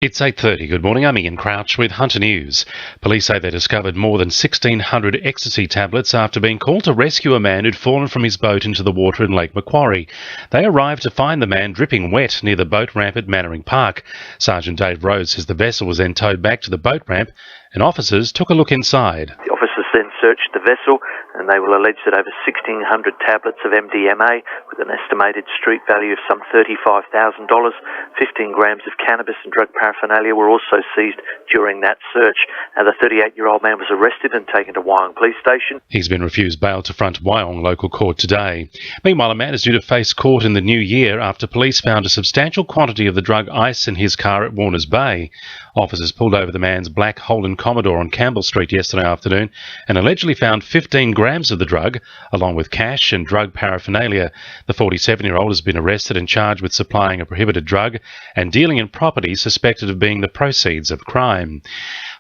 It's 8:30. Good morning. I'm Ian Crouch with Hunter News. Police say they discovered more than 1,600 ecstasy tablets after being called to rescue a man who'd fallen from his boat into the water in Lake Macquarie. They arrived to find the man dripping wet near the boat ramp at Mannering Park. Sergeant Dave Rhodes says the vessel was then towed back to the boat ramp and officers took a look inside. The officers then searched the vessel and they will allege that over 1,600 tablets of MDMA with an estimated street value of some $35,000, 15 grams of cannabis and drug paraphernalia were also seized during that search. Now, the 38-year-old man was arrested and taken to Wyong Police Station. He's been refused bail to front Wyong local court today. Meanwhile, a man is due to face court in the new year after police found a substantial quantity of the drug ice in his car at Warners Bay. Officers pulled over the man's black Holden Commodore on Campbell Street yesterday afternoon and allegedly found 15 grams of the drug, along with cash and drug paraphernalia. The 47-year-old has been arrested and charged with supplying a prohibited drug and dealing in property suspected of being the proceeds of crime.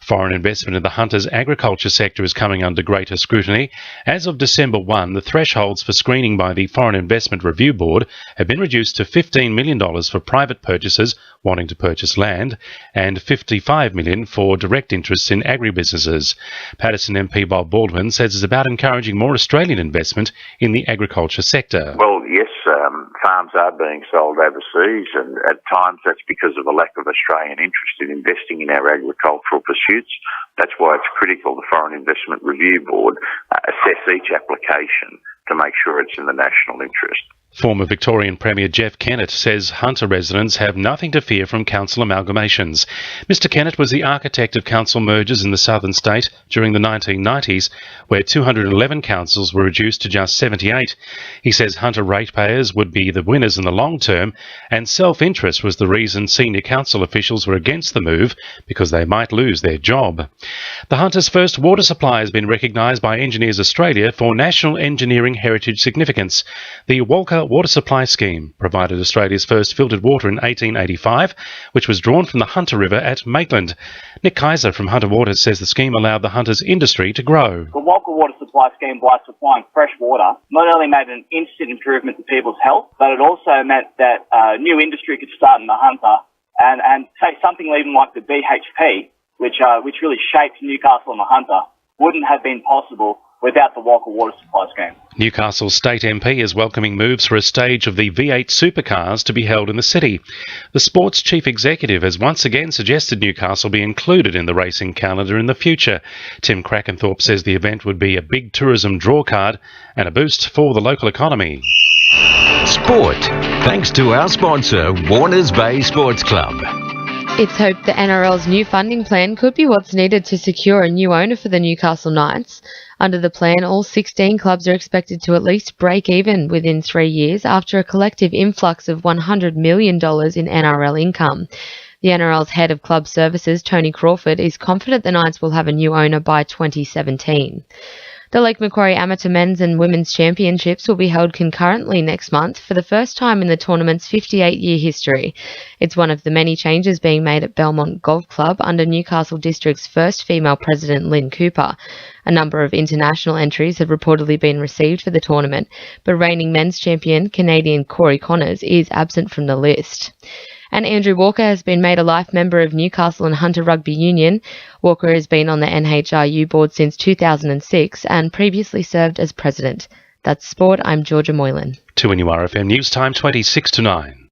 Foreign investment in the Hunter's agriculture sector is coming under greater scrutiny. As of December 1, the thresholds for screening by the Foreign Investment Review Board have been reduced to $15 million for private purchasers wanting to purchase land and $55 million for direct interests in agribusinesses. Paterson MP Bob Baldwin says it's about encouraging more Australian investment in the agriculture sector. Well, yes, farms are being sold overseas, and at times that's because of a lack of Australian interest in investing in our agricultural pursuits. That's why it's critical the Foreign Investment Review Board assess each application to make sure it's in the national interest. Former Victorian Premier Jeff Kennett says Hunter residents have nothing to fear from council amalgamations. Mr Kennett was the architect of council mergers in the southern state during the 1990s, where 211 councils were reduced to just 78. He says Hunter ratepayers would be the winners in the long term, and self-interest was the reason senior council officials were against the move, because they might lose their job. The Hunter's first water supply has been recognised by Engineers Australia for National Engineering Heritage Significance. The Walker Water Supply Scheme provided Australia's first filtered water in 1885, which was drawn from the Hunter River at Maitland. Nick Kaiser from Hunter Water says the scheme allowed the Hunter's industry to grow. The Walker Water Supply Scheme, by supplying fresh water, not only made an instant improvement to people's health, but it also meant that new industry could start in the Hunter and say something even like the BHP, which really shaped Newcastle and the Hunter, wouldn't have been possible without the Walker Water Supply Scheme. Newcastle State MP is welcoming moves for a stage of the V8 supercars to be held in the city. The sports chief executive has once again suggested Newcastle be included in the racing calendar in the future. Tim Crackenthorpe says the event would be a big tourism drawcard and a boost for the local economy. Sport, thanks to our sponsor, Warners Bay Sports Club. It's hoped the NRL's new funding plan could be what's needed to secure a new owner for the Newcastle Knights. Under the plan, all 16 clubs are expected to at least break even within 3 years after a collective influx of $100 million in NRL income. The NRL's head of club services, Tony Crawford, is confident the Knights will have a new owner by 2017. The Lake Macquarie Amateur Men's and Women's Championships will be held concurrently next month for the first time in the tournament's 58-year history. It's one of the many changes being made at Belmont Golf Club under Newcastle District's first female president, Lynn Cooper. A number of international entries have reportedly been received for the tournament, but reigning men's champion, Canadian Corey Connors, is absent from the list. And Andrew Walker has been made a life member of Newcastle and Hunter Rugby Union. Walker has been on the NHRU board since 2006 and previously served as president. That's sport. I'm Georgia Moylan. 2NURFM News Time 26 to 9.